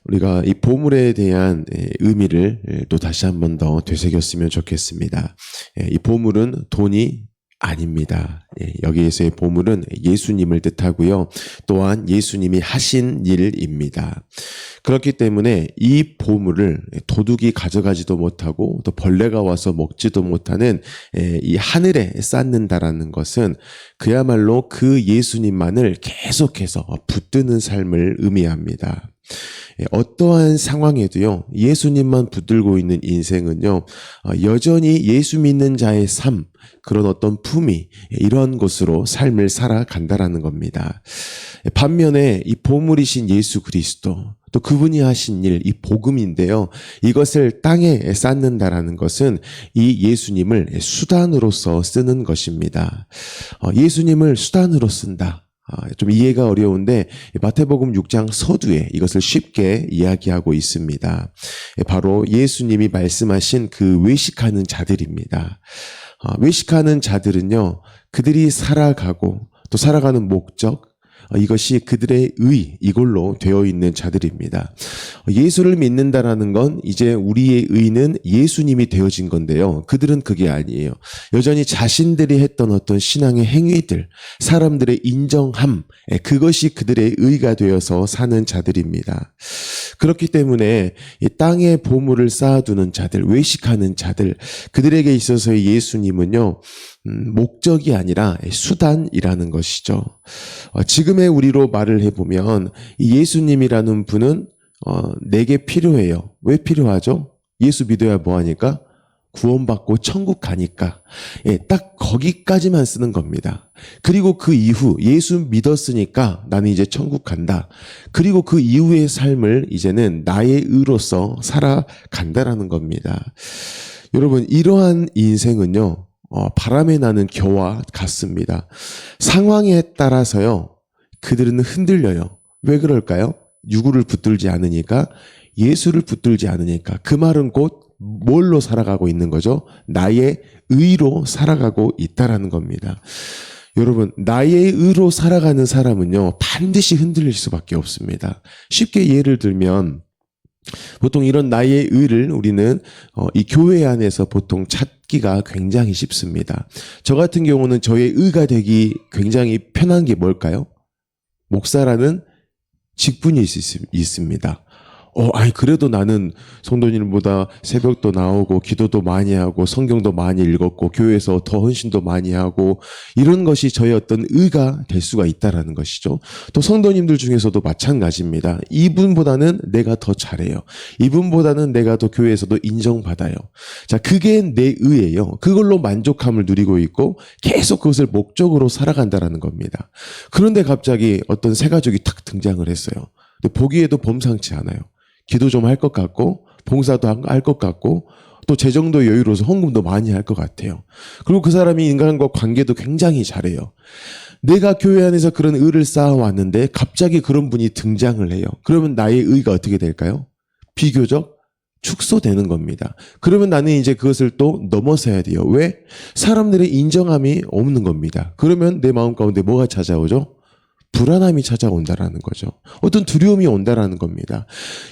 우리가 이 보물에 대한 의미를 또 다시 한 번 더 되새겼으면 좋겠습니다. 이 보물은 돈이 아닙니다. 여기에서의 보물은 예수님을 뜻하고요. 또한 예수님이 하신 일입니다. 그렇기 때문에 이 보물을 도둑이 가져가지도 못하고 또 벌레가 와서 먹지도 못하는 이 하늘에 쌓는다라는 것은 그야말로 그 예수님만을 계속해서 붙드는 삶을 의미합니다. 어떠한 상황에도요, 예수님만 붙들고 있는 인생은요, 여전히 예수 믿는 자의 삶, 그런 어떤 품위, 이런 것으로 삶을 살아간다라는 겁니다. 반면에 이 보물이신 예수 그리스도, 또 그분이 하신 일, 이 복음인데요, 이것을 땅에 쌓는다라는 것은 이 예수님을 수단으로서 쓰는 것입니다. 예수님을 수단으로 쓴다. 좀 이해가 어려운데 마태복음 6장 서두에 이것을 쉽게 이야기하고 있습니다. 바로 예수님이 말씀하신 그 외식하는 자들입니다. 외식하는 자들은요, 그들이 살아가고 또 살아가는 목적, 이것이 그들의 의, 이걸로 되어 있는 자들입니다. 예수를 믿는다라는 건 이제 우리의 의는 예수님이 되어진 건데요. 그들은 그게 아니에요. 여전히 자신들이 했던 어떤 신앙의 행위들, 사람들의 인정함, 그것이 그들의 의가 되어서 사는 자들입니다. 그렇기 때문에 이 땅에 보물을 쌓아두는 자들, 외식하는 자들, 그들에게 있어서의 예수님은요, 목적이 아니라 수단이라는 것이죠. 지금의 우리로 말을 해보면 이 예수님이라는 분은 내게 필요해요. 왜 필요하죠? 예수 믿어야 뭐하니까? 구원받고 천국 가니까. 딱 거기까지만 쓰는 겁니다. 그리고 그 이후 예수 믿었으니까 나는 이제 천국 간다. 그리고 그 이후의 삶을 이제는 나의 의로서 살아간다라는 겁니다. 여러분, 이러한 인생은요, 바람에 나는 겨와 같습니다. 상황에 따라서요, 그들은 흔들려요. 왜 그럴까요? 누구를 붙들지 않으니까, 예수를 붙들지 않으니까. 그 말은 곧 뭘로 살아가고 있는 거죠? 나의 의로 살아가고 있다라는 겁니다. 여러분, 나의 의로 살아가는 사람은요, 반드시 흔들릴 수밖에 없습니다. 쉽게 예를 들면, 보통 이런 나의 의를 우리는 이 교회 안에서 보통 찾기가 굉장히 쉽습니다. 저 같은 경우는 저의 의가 되기 굉장히 편한 게 뭘까요? 목사라는 직분이 있습니다. 그래도 나는 성도님보다 새벽도 나오고 기도도 많이 하고 성경도 많이 읽었고 교회에서 더 헌신도 많이 하고 이런 것이 저의 어떤 의가 될 수가 있다라는 것이죠. 또 성도님들 중에서도 마찬가지입니다. 이분보다는 내가 더 잘해요. 이분보다는 내가 더 교회에서도 인정받아요. 자, 그게 내 의예요. 그걸로 만족함을 누리고 있고 계속 그것을 목적으로 살아간다라는 겁니다. 그런데 갑자기 어떤 새 가족이 탁 등장을 했어요. 근데 보기에도 범상치 않아요. 기도 좀 할 것 같고 봉사도 할 것 같고 또 재정도 여유로워서 헌금도 많이 할 것 같아요. 그리고 그 사람이 인간과 관계도 굉장히 잘해요. 내가 교회 안에서 그런 의를 쌓아왔는데 갑자기 그런 분이 등장을 해요. 그러면 나의 의가 어떻게 될까요? 비교적 축소되는 겁니다. 그러면 나는 이제 그것을 또 넘어서야 돼요. 왜? 사람들의 인정함이 없는 겁니다. 그러면 내 마음 가운데 뭐가 찾아오죠? 불안함이 찾아온다라는 거죠. 어떤 두려움이 온다라는 겁니다.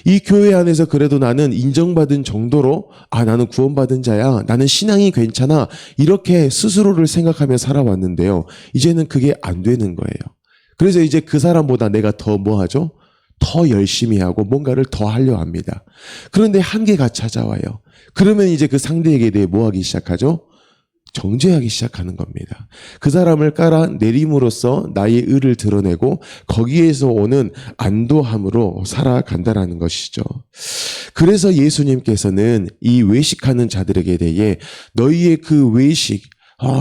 이 교회 안에서 그래도 나는 인정받은 정도로 나는 구원받은 자야. 나는 신앙이 괜찮아. 이렇게 스스로를 생각하며 살아왔는데요. 이제는 그게 안 되는 거예요. 그래서 이제 그 사람보다 내가 더 뭐 하죠? 더 열심히 하고 뭔가를 더 하려 합니다. 그런데 한계가 찾아와요. 그러면 이제 그 상대에게 대해 뭐 하기 시작하죠? 정죄하기 시작하는 겁니다. 그 사람을 깔아내림으로써 나의 의를 드러내고 거기에서 오는 안도함으로 살아간다라는 것이죠. 그래서 예수님께서는 이 외식하는 자들에게 대해 너희의 그 외식,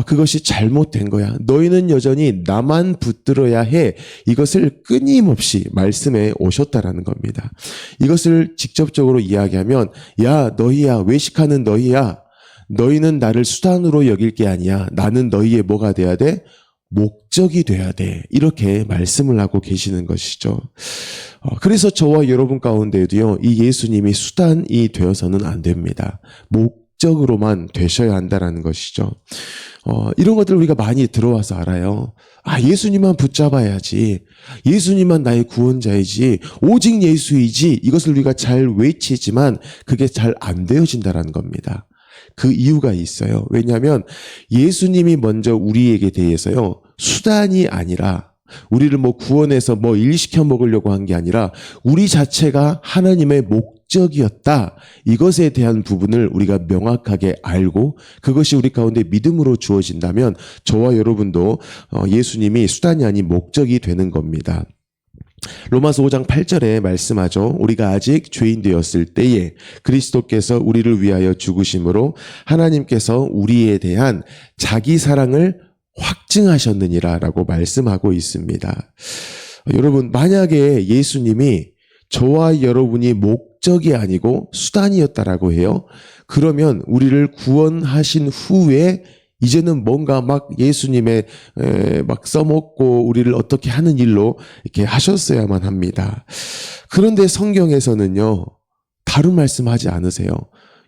그것이 잘못된 거야. 너희는 여전히 나만 붙들어야 해. 이것을 끊임없이 말씀해 오셨다라는 겁니다. 이것을 직접적으로 이야기하면 너희야, 외식하는 너희야. 너희는 나를 수단으로 여길 게 아니야. 나는 너희의 뭐가 돼야 돼? 목적이 돼야 돼. 이렇게 말씀을 하고 계시는 것이죠. 그래서 저와 여러분 가운데도요, 이 예수님이 수단이 되어서는 안 됩니다. 목적으로만 되셔야 한다라는 것이죠. 이런 것들 우리가 많이 들어와서 알아요. 예수님만 붙잡아야지. 예수님만 나의 구원자이지. 오직 예수이지. 이것을 우리가 잘 외치지만 그게 잘 안 되어진다라는 겁니다. 그 이유가 있어요. 왜냐하면 예수님이 먼저 우리에게 대해서요, 수단이 아니라 우리를 구원해서 일 시켜 먹으려고 한 게 아니라 우리 자체가 하나님의 목적이었다. 이것에 대한 부분을 우리가 명확하게 알고 그것이 우리 가운데 믿음으로 주어진다면 저와 여러분도 예수님이 수단이 아닌 목적이 되는 겁니다. 로마서 5장 8절에 말씀하죠. 우리가 아직 죄인 되었을 때에 그리스도께서 우리를 위하여 죽으심으로 하나님께서 우리에 대한 자기 사랑을 확증하셨느니라 라고 말씀하고 있습니다. 여러분, 만약에 예수님이 저와 여러분이 목적이 아니고 수단이었다라고 해요. 그러면 우리를 구원하신 후에 이제는 뭔가 예수님의 써먹고 우리를 어떻게 하는 일로 이렇게 하셨어야만 합니다. 그런데 성경에서는요, 다른 말씀하지 않으세요.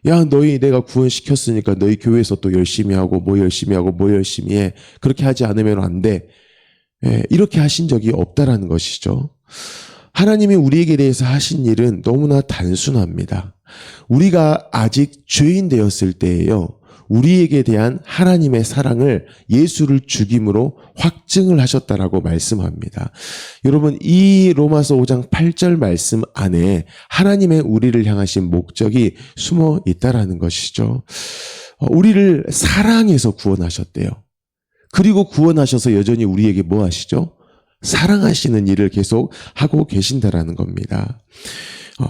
야, 너희 내가 구원시켰으니까 너희 교회에서 또 열심히 하고 열심히 하고 열심히 해. 그렇게 하지 않으면 안 돼. 이렇게 하신 적이 없다라는 것이죠. 하나님이 우리에게 대해서 하신 일은 너무나 단순합니다. 우리가 아직 죄인 되었을 때에요, 우리에게 대한 하나님의 사랑을 예수를 죽임으로 확증을 하셨다라고 말씀합니다. 여러분, 이 로마서 5장 8절 말씀 안에 하나님의 우리를 향하신 목적이 숨어 있다라는 것이죠. 우리를 사랑해서 구원하셨대요. 그리고 구원하셔서 여전히 우리에게 뭐 하시죠? 사랑하시는 일을 계속 하고 계신다라는 겁니다.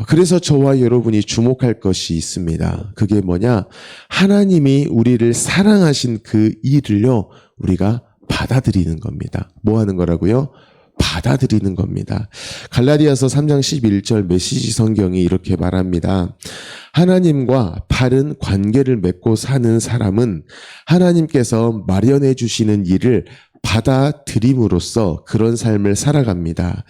그래서 저와 여러분이 주목할 것이 있습니다. 그게 뭐냐? 하나님이 우리를 사랑하신 그 일을요, 우리가 받아들이는 겁니다. 뭐 하는 거라고요? 받아들이는 겁니다. 갈라디아서 3장 11절 메시지 성경이 이렇게 말합니다. 하나님과 바른 관계를 맺고 사는 사람은 하나님께서 마련해 주시는 일을 받아들임으로써 그런 삶을 살아갑니다.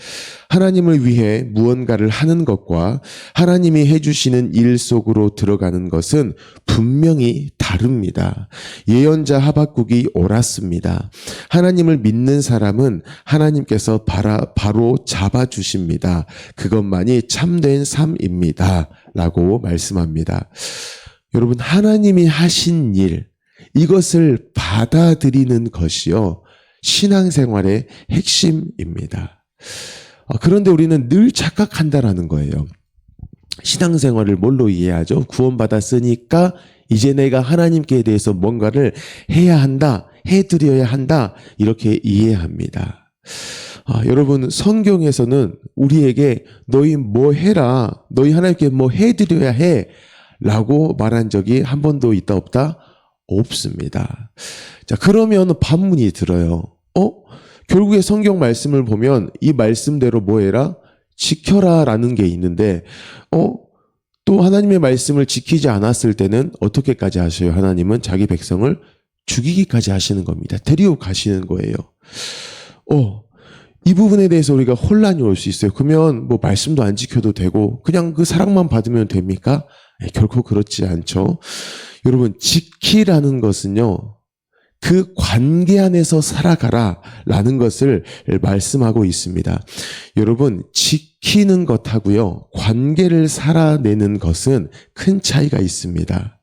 하나님을 위해 무언가를 하는 것과 하나님이 해주시는 일 속으로 들어가는 것은 분명히 다릅니다. 예언자 하박국이 옳았습니다. 하나님을 믿는 사람은 하나님께서 바로 잡아주십니다. 그것만이 참된 삶입니다. 라고 말씀합니다. 여러분, 하나님이 하신 일, 이것을 받아들이는 것이요, 신앙생활의 핵심입니다. 그런데 우리는 늘 착각한다라는 거예요. 신앙생활을 뭘로 이해하죠? 구원받았으니까 이제 내가 하나님께 대해서 뭔가를 해야 한다, 해드려야 한다, 이렇게 이해합니다. 여러분, 성경에서는 우리에게 너희 뭐 해라, 너희 하나님께 뭐 해드려야 해 라고 말한 적이 한 번도 있다 없다? 없습니다. 자, 그러면 반문이 들어요. 결국에 성경 말씀을 보면 이 말씀대로 뭐 해라? 지켜라 라는 게 있는데, 또 하나님의 말씀을 지키지 않았을 때는 어떻게까지 하셔요? 하나님은 자기 백성을 죽이기까지 하시는 겁니다. 데리고 가시는 거예요. 이 부분에 대해서 우리가 혼란이 올 수 있어요. 그러면 말씀도 안 지켜도 되고 그냥 그 사랑만 받으면 됩니까? 결코 그렇지 않죠. 여러분, 지키라는 것은요, 그 관계 안에서 살아가라 라는 것을 말씀하고 있습니다. 여러분, 지키는 것하고요, 관계를 살아내는 것은 큰 차이가 있습니다.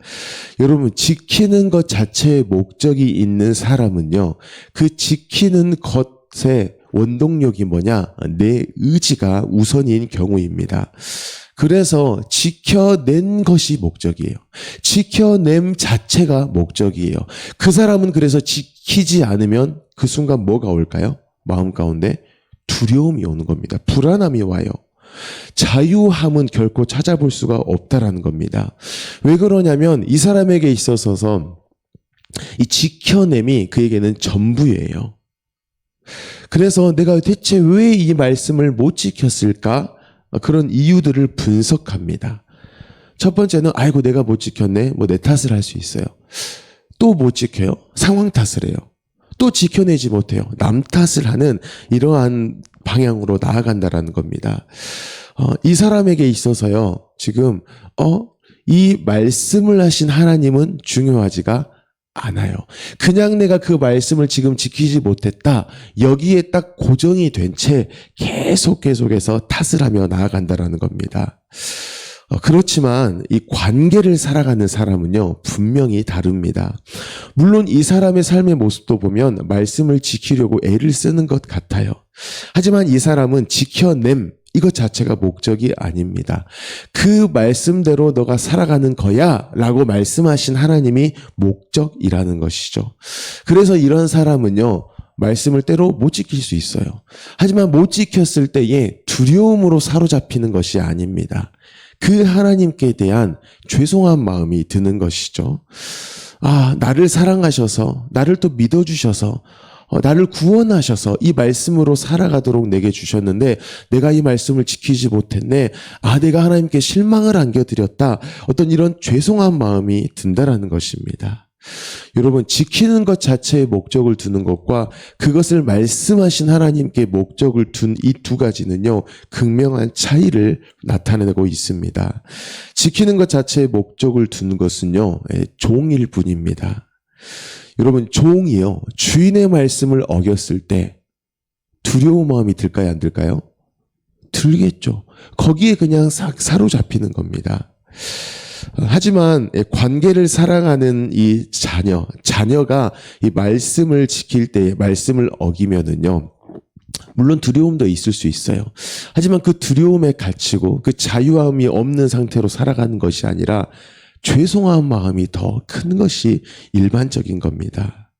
여러분, 지키는 것 자체에 목적이 있는 사람은요, 그 지키는 것의 원동력이 뭐냐? 내 의지가 우선인 경우입니다. 그래서 지켜낸 것이 목적이에요. 지켜냄 자체가 목적이에요. 그 사람은 그래서 지키지 않으면 그 순간 뭐가 올까요? 마음 가운데 두려움이 오는 겁니다. 불안함이 와요. 자유함은 결코 찾아볼 수가 없다라는 겁니다. 왜 그러냐면 이 사람에게 있어서 이 지켜냄이 그에게는 전부예요. 그래서 내가 대체 왜 이 말씀을 못 지켰을까? 그런 이유들을 분석합니다. 첫 번째는 아이고 내가 못 지켰네. 내 탓을 할 수 있어요. 또 못 지켜요. 상황 탓을 해요. 또 지켜내지 못해요. 남 탓을 하는 이러한 방향으로 나아간다라는 겁니다. 이 사람에게 있어서요. 지금 이 말씀을 하신 하나님은 중요하지가 않아요. 그냥 내가 그 말씀을 지금 지키지 못했다. 여기에 딱 고정이 된 채 계속해서 탓을 하며 나아간다라는 겁니다. 그렇지만 이 관계를 살아가는 사람은요, 분명히 다릅니다. 물론 이 사람의 삶의 모습도 보면 말씀을 지키려고 애를 쓰는 것 같아요. 하지만 이 사람은 지켜냄, 이것 자체가 목적이 아닙니다. 그 말씀대로 너가 살아가는 거야 라고 말씀하신 하나님이 목적이라는 것이죠. 그래서 이런 사람은요, 말씀을 때로 못 지킬 수 있어요. 하지만 못 지켰을 때에 두려움으로 사로잡히는 것이 아닙니다. 그 하나님께 대한 죄송한 마음이 드는 것이죠. 나를 사랑하셔서, 나를 또 믿어주셔서, 나를 구원하셔서 이 말씀으로 살아가도록 내게 주셨는데 내가 이 말씀을 지키지 못했네. 내가 하나님께 실망을 안겨드렸다. 어떤 이런 죄송한 마음이 든다라는 것입니다. 여러분, 지키는 것 자체에 목적을 두는 것과 그것을 말씀하신 하나님께 목적을 둔 이 두 가지는요, 극명한 차이를 나타내고 있습니다. 지키는 것 자체에 목적을 두는 것은요, 종일 뿐입니다. 여러분, 종이요, 주인의 말씀을 어겼을 때 두려운 마음이 들까요, 안 들까요? 들겠죠. 거기에 그냥 사로잡히는 겁니다. 하지만 관계를 사랑하는 이 자녀가 이 말씀을 지킬 때 말씀을 어기면은요, 물론 두려움도 있을 수 있어요. 하지만 그 두려움에 갇히고 그 자유함이 없는 상태로 살아가는 것이 아니라 죄송한 마음이 더 큰 것이 일반적인 겁니다.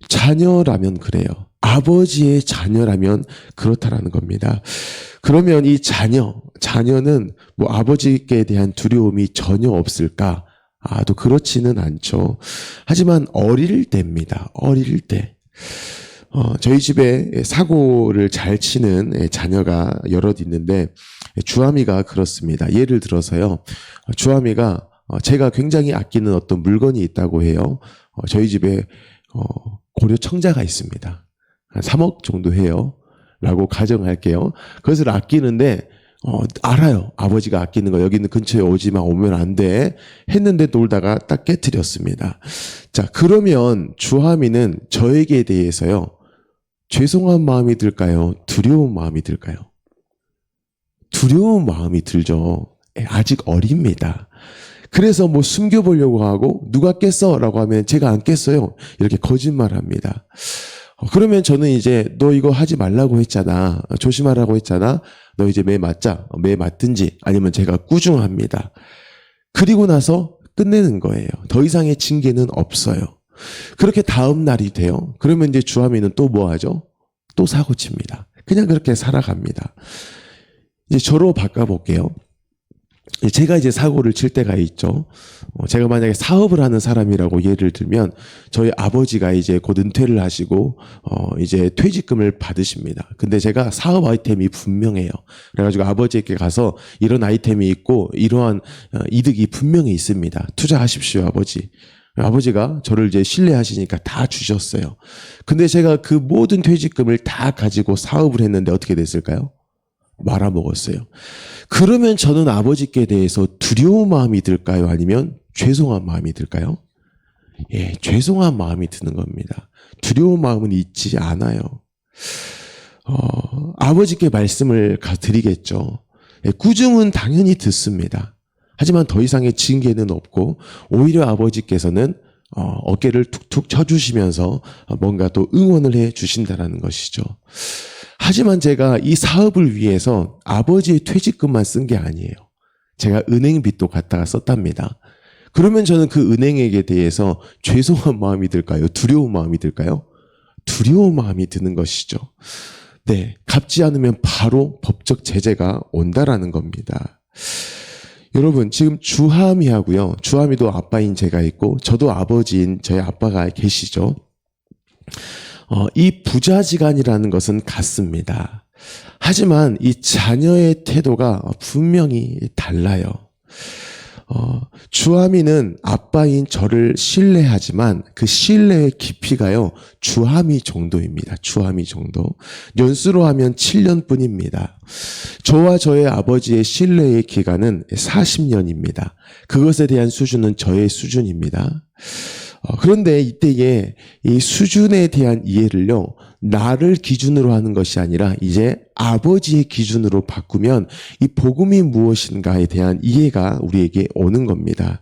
자녀라면 그래요. 아버지의 자녀라면 그렇다라는 겁니다. 그러면 이 자녀는 뭐 아버지께 대한 두려움이 전혀 없을까? 또 그렇지는 않죠. 하지만 어릴 때입니다. 어릴 때. 저희 집에 사고를 잘 치는 자녀가 여럿 있는데 주아미가 그렇습니다. 예를 들어서요. 주아미가 제가 굉장히 아끼는 어떤 물건이 있다고 해요. 저희 집에 고려 청자가 있습니다. 한 3억 정도 해요. 라고 가정할게요. 그것을 아끼는데 알아요. 아버지가 아끼는 거. 여기는 근처에 오면 안 돼. 했는데 놀다가 딱 깨트렸습니다. 자, 그러면 주하미는 저에게 대해서요, 죄송한 마음이 들까요? 두려운 마음이 들까요? 두려운 마음이 들죠. 아직 어립니다. 그래서 뭐 숨겨보려고 하고 누가 깼어? 라고 하면 제가 안 깼어요. 이렇게 거짓말합니다. 그러면 저는 이제 너 이거 하지 말라고 했잖아. 조심하라고 했잖아. 너 이제 매 맞든지 아니면 제가 꾸중합니다. 그리고 나서 끝내는 거예요. 더 이상의 징계는 없어요. 그렇게 다음 날이 돼요. 그러면 이제 주하미는 또 뭐 하죠? 또 사고 칩니다. 그냥 그렇게 살아갑니다. 이제 저로 바꿔볼게요. 제가 이제 사고를 칠 때가 있죠. 제가 만약에 사업을 하는 사람이라고 예를 들면 저희 아버지가 이제 곧 은퇴를 하시고 이제 퇴직금을 받으십니다. 근데 제가 사업 아이템이 분명해요. 그래가지고 아버지에게 가서 이런 아이템이 있고 이러한 이득이 분명히 있습니다. 투자하십시오, 아버지. 아버지가 저를 이제 신뢰하시니까 다 주셨어요. 근데 제가 그 모든 퇴직금을 다 가지고 사업을 했는데 어떻게 됐을까요? 말아먹었어요. 그러면 저는 아버지께 대해서 두려운 마음이 들까요? 아니면 죄송한 마음이 들까요? 예, 죄송한 마음이 드는 겁니다. 두려운 마음은 있지 않아요. 아버지께 말씀을 드리겠죠. 예, 꾸중은 당연히 듣습니다. 하지만 더 이상의 징계는 없고 오히려 아버지께서는 어깨를 툭툭 쳐주시면서 뭔가 또 응원을 해 주신다는 것이죠. 하지만 제가 이 사업을 위해서 아버지의 퇴직금만 쓴 게 아니에요. 제가 은행빚도 갖다가 썼답니다. 그러면 저는 그 은행에게 대해서 죄송한 마음이 들까요? 두려운 마음이 들까요? 두려운 마음이 드는 것이죠. 네, 갚지 않으면 바로 법적 제재가 온다라는 겁니다. 여러분, 지금 주하미하고요. 주하미도 아빠인 제가 있고 저도 아버지인 저희 아빠가 계시죠. 이 부자지간이라는 것은 같습니다. 하지만 이 자녀의 태도가 분명히 달라요. 주하미는 아빠인 저를 신뢰하지만 그 신뢰의 깊이가요, 주하미 정도입니다. 주하미 정도. 연수로 하면 7년뿐입니다. 저와 저의 아버지의 신뢰의 기간은 40년입니다. 그것에 대한 수준은 저의 수준입니다. 그런데 이때에 이 수준에 대한 이해를요, 나를 기준으로 하는 것이 아니라 이제 아버지의 기준으로 바꾸면 이 복음이 무엇인가에 대한 이해가 우리에게 오는 겁니다.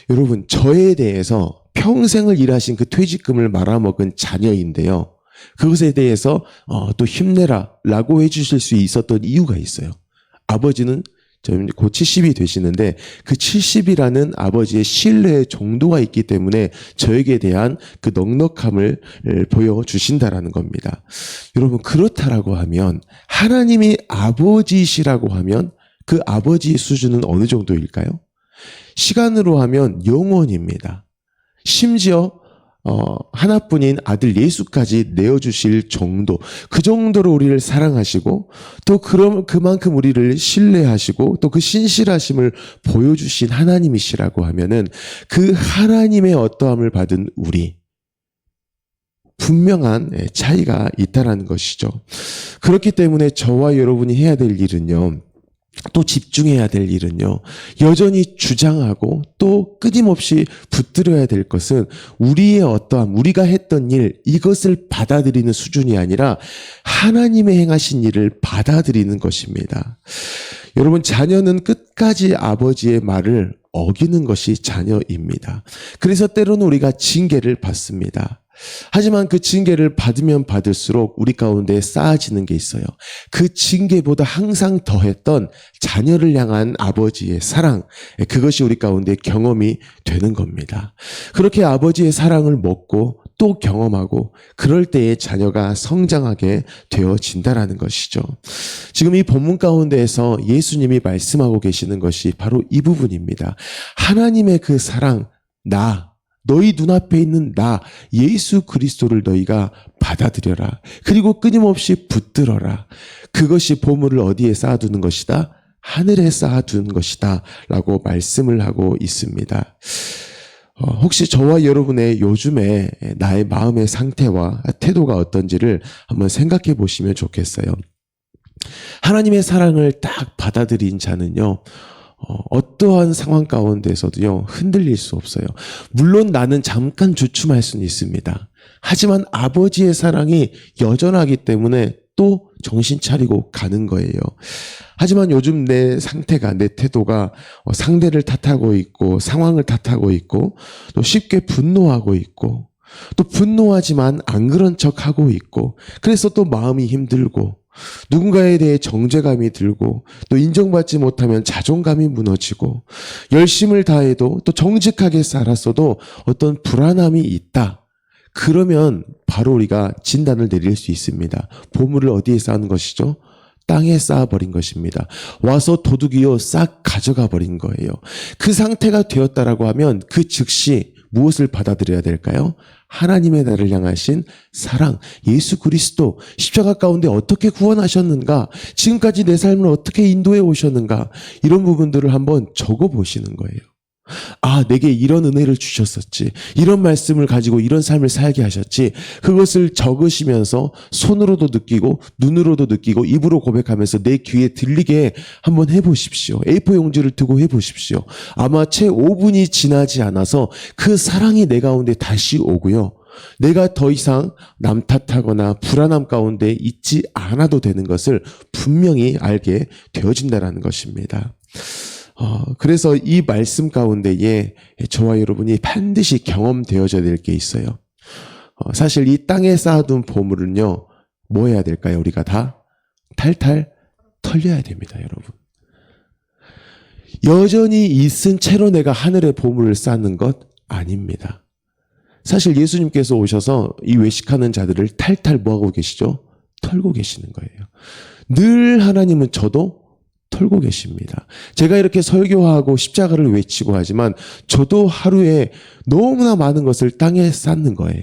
여러분, 저에 대해서 평생을 일하신 그 퇴직금을 말아먹은 자녀인데요. 그것에 대해서 또 힘내라 라고 해주실 수 있었던 이유가 있어요. 아버지는 곧 70이 되시는데 그 70이라는 아버지의 신뢰의 정도가 있기 때문에 저에게 대한 그 넉넉함을 보여주신다라는 겁니다. 여러분, 그렇다라고 하면 하나님이 아버지시라고 하면 그 아버지의 수준은 어느 정도일까요? 시간으로 하면 영원입니다. 심지어 하나뿐인 아들 예수까지 내어주실 정도, 그 정도로 우리를 사랑하시고 또 그만큼 우리를 신뢰하시고 또 그 신실하심을 보여주신 하나님이시라고 하면은 그 하나님의 어떠함을 받은 우리, 분명한 차이가 있다라는 것이죠. 그렇기 때문에 저와 여러분이 해야 될 일은요, 또 집중해야 될 일은요, 여전히 주장하고 또 끊임없이 붙들어야 될 것은 우리의 어떠함, 우리가 했던 일, 이것을 받아들이는 수준이 아니라 하나님의 행하신 일을 받아들이는 것입니다. 여러분, 자녀는 끝까지 아버지의 말을 어기는 것이 자녀입니다. 그래서 때로는 우리가 징계를 받습니다. 하지만 그 징계를 받으면 받을수록 우리 가운데 쌓아지는 게 있어요. 그 징계보다 항상 더했던 자녀를 향한 아버지의 사랑, 그것이 우리 가운데 경험이 되는 겁니다. 그렇게 아버지의 사랑을 먹고 또 경험하고 그럴 때에 자녀가 성장하게 되어진다라는 것이죠. 지금 이 본문 가운데에서 예수님이 말씀하고 계시는 것이 바로 이 부분입니다. 하나님의 그 사랑, 너희 눈앞에 있는 나, 예수 그리스도를 너희가 받아들여라. 그리고 끊임없이 붙들어라. 그것이 보물을 어디에 쌓아두는 것이다? 하늘에 쌓아두는 것이다. 라고 말씀을 하고 있습니다. 혹시 저와 여러분의 요즘에 나의 마음의 상태와 태도가 어떤지를 한번 생각해 보시면 좋겠어요. 하나님의 사랑을 딱 받아들인 자는요, 어떠한 상황 가운데서도요, 흔들릴 수 없어요. 물론 나는 잠깐 주춤할 수는 있습니다. 하지만 아버지의 사랑이 여전하기 때문에 또 정신 차리고 가는 거예요. 하지만 요즘 내 상태가, 내 태도가 상대를 탓하고 있고 상황을 탓하고 있고 또 쉽게 분노하고 있고 또 분노하지만 안 그런 척하고 있고 그래서 또 마음이 힘들고 누군가에 대해 정죄감이 들고 또 인정받지 못하면 자존감이 무너지고 열심을 다해도 또 정직하게 살았어도 어떤 불안함이 있다. 그러면 바로 우리가 진단을 내릴 수 있습니다. 보물을 어디에 쌓은 것이죠? 땅에 쌓아버린 것입니다. 와서 도둑이요 싹 가져가 버린 거예요. 그 상태가 되었다라고 하면 그 즉시 무엇을 받아들여야 될까요? 하나님의 나를 향하신 사랑, 예수 그리스도 십자가 가운데 어떻게 구원하셨는가, 지금까지 내 삶을 어떻게 인도해 오셨는가, 이런 부분들을 한번 적어보시는 거예요. 아, 내게 이런 은혜를 주셨었지, 이런 말씀을 가지고 이런 삶을 살게 하셨지, 그것을 적으시면서 손으로도 느끼고 눈으로도 느끼고 입으로 고백하면서 내 귀에 들리게 한번 해보십시오. A4 용지를 두고 해보십시오. 아마 채 5분이 지나지 않아서 그 사랑이 내 가운데 다시 오고요, 내가 더 이상 남 탓하거나 불안함 가운데 있지 않아도 되는 것을 분명히 알게 되어진다는 것입니다. 그래서 이 말씀 가운데에 저와 여러분이 반드시 경험되어져야 될 게 있어요. 사실 이 땅에 쌓아둔 보물은요, 뭐 해야 될까요? 우리가 다 탈탈 털려야 됩니다, 여러분. 여전히 있은 채로 내가 하늘의 보물을 쌓는 것 아닙니다. 사실 예수님께서 오셔서 이 외식하는 자들을 탈탈 뭐하고 계시죠? 털고 계시는 거예요. 늘 하나님은 저도 털고 계십니다. 제가 이렇게 설교하고 십자가를 외치고 하지만 저도 하루에 너무나 많은 것을 땅에 쌓는 거예요.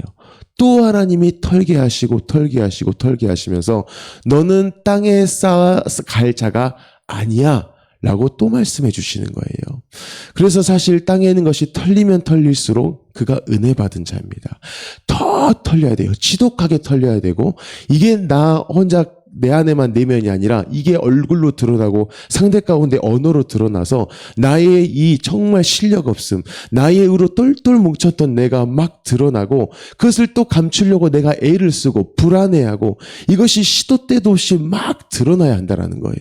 또 하나님이 털게 하시고 털게 하시고 털게 하시면서 너는 땅에 쌓아갈 자가 아니야 라고 또 말씀해 주시는 거예요. 그래서 사실 땅에 있는 것이 털리면 털릴수록 그가 은혜 받은 자입니다. 더 털려야 돼요. 지독하게 털려야 되고, 이게 나 혼자 내 안에만 내면이 아니라 이게 얼굴로 드러나고 상대 가운데 언어로 드러나서 나의 이 정말 실력 없음, 나의 의로 똘똘 뭉쳤던 내가 막 드러나고 그것을 또 감추려고 내가 애를 쓰고 불안해하고 이것이 시도 때도 없이 막 드러나야 한다는 거예요.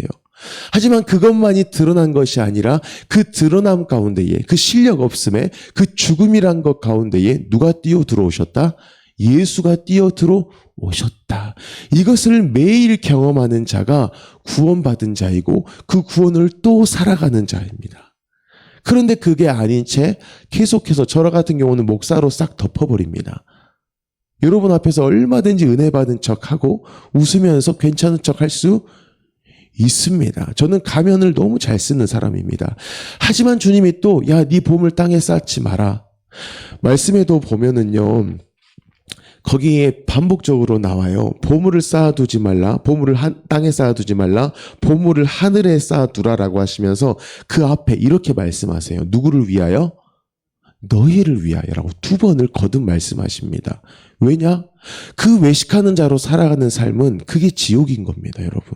하지만 그것만이 드러난 것이 아니라 그 드러남 가운데에 그 실력 없음에 그 죽음이란 것 가운데에 누가 뛰어 들어오셨다? 예수가 뛰어 들어오셨다. 이것을 매일 경험하는 자가 구원받은 자이고 그 구원을 또 살아가는 자입니다. 그런데 그게 아닌 채 계속해서 저 같은 경우는 목사로 싹 덮어버립니다. 여러분 앞에서 얼마든지 은혜 받은 척하고 웃으면서 괜찮은 척 할 수 있습니다. 저는 가면을 너무 잘 쓰는 사람입니다. 하지만 주님이 또 야, 네 보물 땅에 쌓지 마라. 말씀에도 보면은요. 거기에 반복적으로 나와요. 보물을 쌓아두지 말라. 보물을 땅에 쌓아두지 말라. 보물을 하늘에 쌓아두라라고 하시면서 그 앞에 이렇게 말씀하세요. 누구를 위하여? 너희를 위하여라고 2번을 거듭 말씀하십니다. 왜냐? 그 외식하는 자로 살아가는 삶은 그게 지옥인 겁니다, 여러분.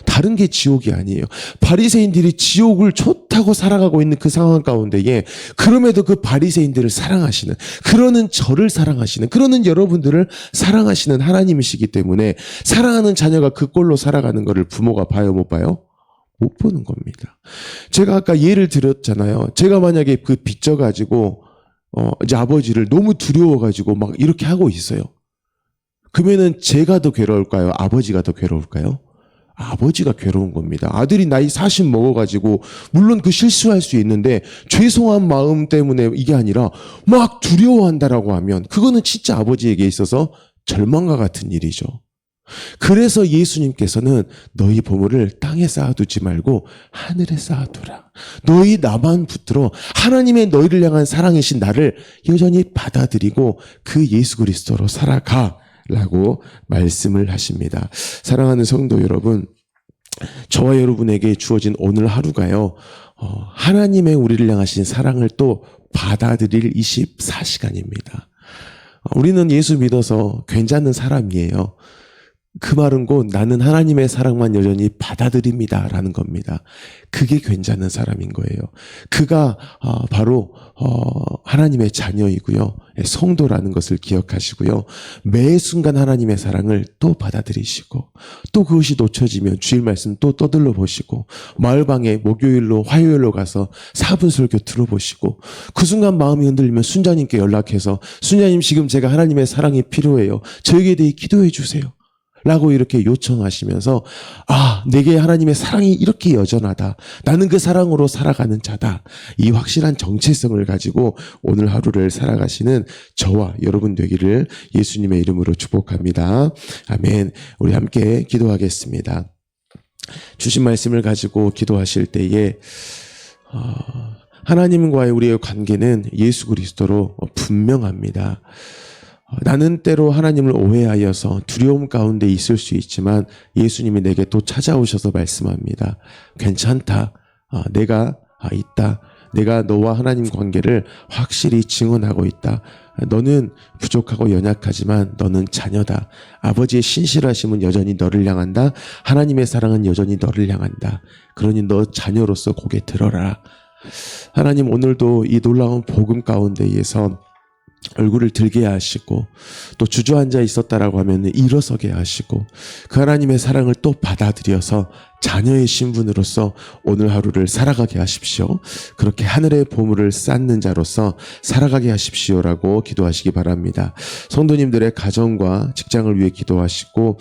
다른 게 지옥이 아니에요. 바리새인들이 지옥을 좋다고 살아가고 있는 그 상황 가운데에 그럼에도 그 바리새인들을 사랑하시는, 그러는 저를 사랑하시는, 그러는 여러분들을 사랑하시는 하나님이시기 때문에 사랑하는 자녀가 그 꼴로 살아가는 것을 부모가 봐요, 못 봐요? 못 보는 겁니다. 제가 아까 예를 들었잖아요. 제가 만약에 그 빚져가지고 이제 아버지를 너무 두려워가지고 막 이렇게 하고 있어요. 그러면은 제가 더 괴로울까요? 아버지가 더 괴로울까요? 아버지가 괴로운 겁니다. 아들이 나이 40 먹어가지고 물론 그 실수할 수 있는데 죄송한 마음 때문에 이게 아니라 막 두려워한다라고 하면 그거는 진짜 아버지에게 있어서 절망과 같은 일이죠. 그래서 예수님께서는 너희 보물을 땅에 쌓아두지 말고 하늘에 쌓아두라. 너희 나만 붙들어 하나님의 너희를 향한 사랑이신 나를 여전히 받아들이고 그 예수 그리스도로 살아가 라고 말씀을 하십니다. 사랑하는 성도 여러분, 저와 여러분에게 주어진 오늘 하루가요, 하나님의 우리를 향하신 사랑을 또 받아들일 24시간입니다. 우리는 예수 믿어서 괜찮은 사람이에요. 그 말은 곧 나는 하나님의 사랑만 여전히 받아들입니다 라는 겁니다. 그게 괜찮은 사람인 거예요. 그가 바로 하나님의 자녀이고요. 성도라는 것을 기억하시고요. 매 순간 하나님의 사랑을 또 받아들이시고 또 그것이 놓쳐지면 주일 말씀 또 떠들러 보시고 마을방에 목요일로 화요일로 가서 4분 설교 들어보시고 그 순간 마음이 흔들리면 순자님께 연락해서 순자님 지금 제가 하나님의 사랑이 필요해요. 저에게 대해 기도해 주세요. 라고 이렇게 요청하시면서 내게 하나님의 사랑이 이렇게 여전하다. 나는 그 사랑으로 살아가는 자다. 이 확실한 정체성을 가지고 오늘 하루를 살아가시는 저와 여러분 되기를 예수님의 이름으로 축복합니다. 아멘. 우리 함께 기도하겠습니다. 주신 말씀을 가지고 기도하실 때에 하나님과의 우리의 관계는 예수 그리스도로 분명합니다. 나는 때로 하나님을 오해하여서 두려움 가운데 있을 수 있지만 예수님이 내게 또 찾아오셔서 말씀합니다. 괜찮다. 내가 있다. 내가 너와 하나님 관계를 확실히 증언하고 있다. 너는 부족하고 연약하지만 너는 자녀다. 아버지의 신실하심은 여전히 너를 향한다. 하나님의 사랑은 여전히 너를 향한다. 그러니 너 자녀로서 고개 들어라. 하나님 오늘도 이 놀라운 복음 가운데에서 얼굴을 들게 하시고 또 주저앉아 있었다라고 하면 일어서게 하시고 그 하나님의 사랑을 또 받아들여서 자녀의 신분으로서 오늘 하루를 살아가게 하십시오. 그렇게 하늘의 보물을 쌓는 자로서 살아가게 하십시오라고 기도하시기 바랍니다. 성도님들의 가정과 직장을 위해 기도하시고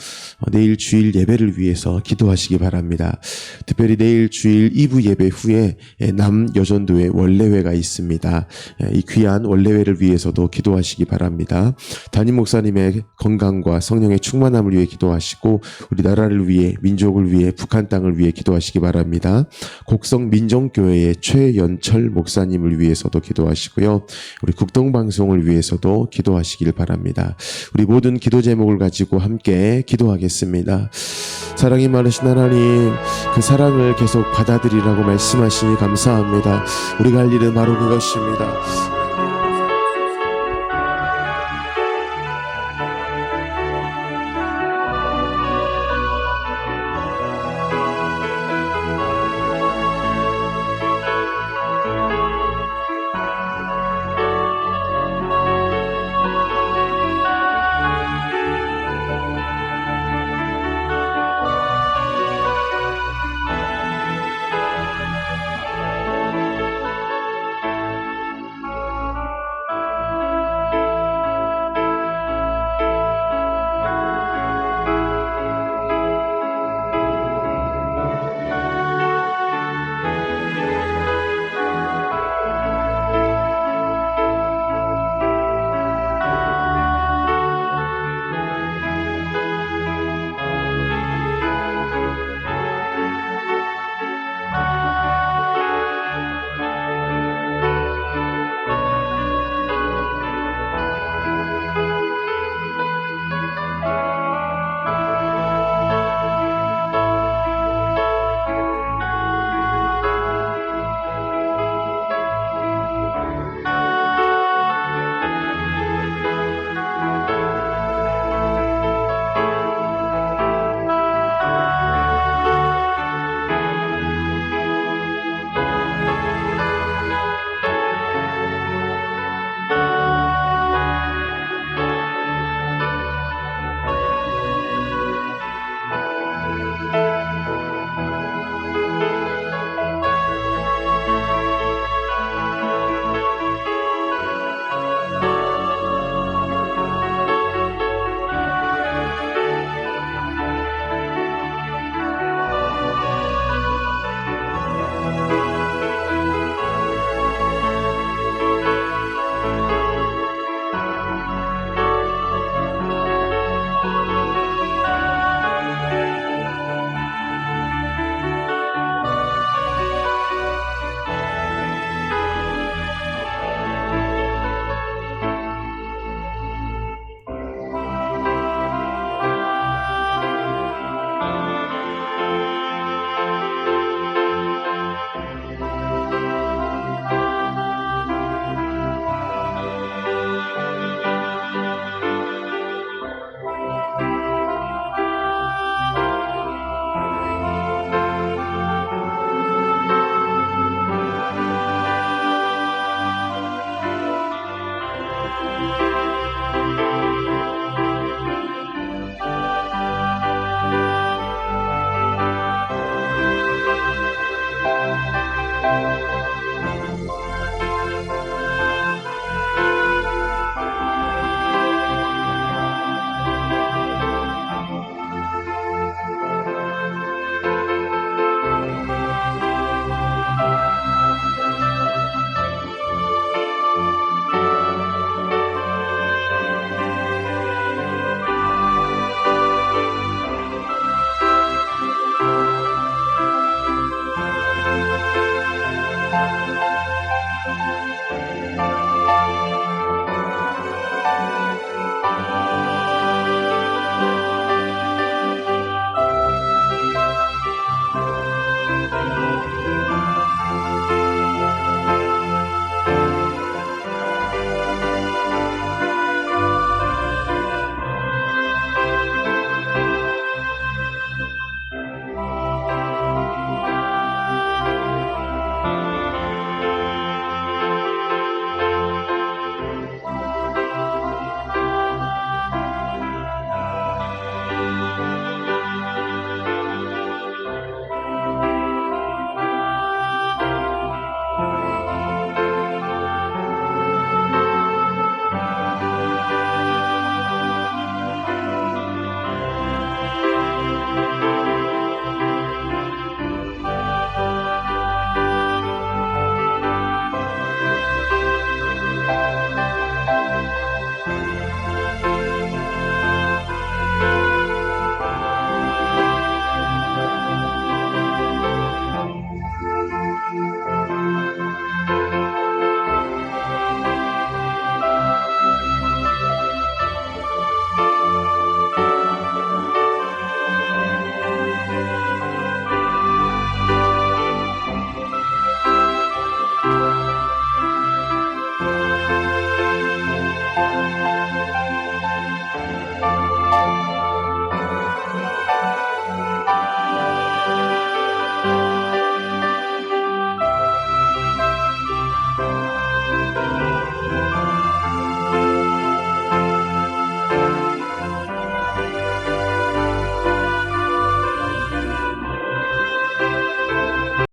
내일 주일 예배를 위해서 기도하시기 바랍니다. 특별히 내일 주일 2부 예배 후에 남여전도회 원래회가 있습니다. 이 귀한 원래회를 위해서도 기도하시기 바랍니다. 담임 목사님의 건강과 성령의 충만함을 위해 기도하시고 우리 나라를 위해 민족을 위해 북한 땅을 위해 기도하시기 바랍니다. 곡성 민정교회의 최연철 목사님을 위해서도 기도하시고요. 우리 국동방송을 위해서도 기도하시길 바랍니다. 우리 모든 기도 제목을 가지고 함께 기도하겠습니다. 사랑이 많으신 하나님, 그 사랑을 계속 받아들이라고 말씀하시니 감사합니다. 우리가 할 일은 바로 그것입니다.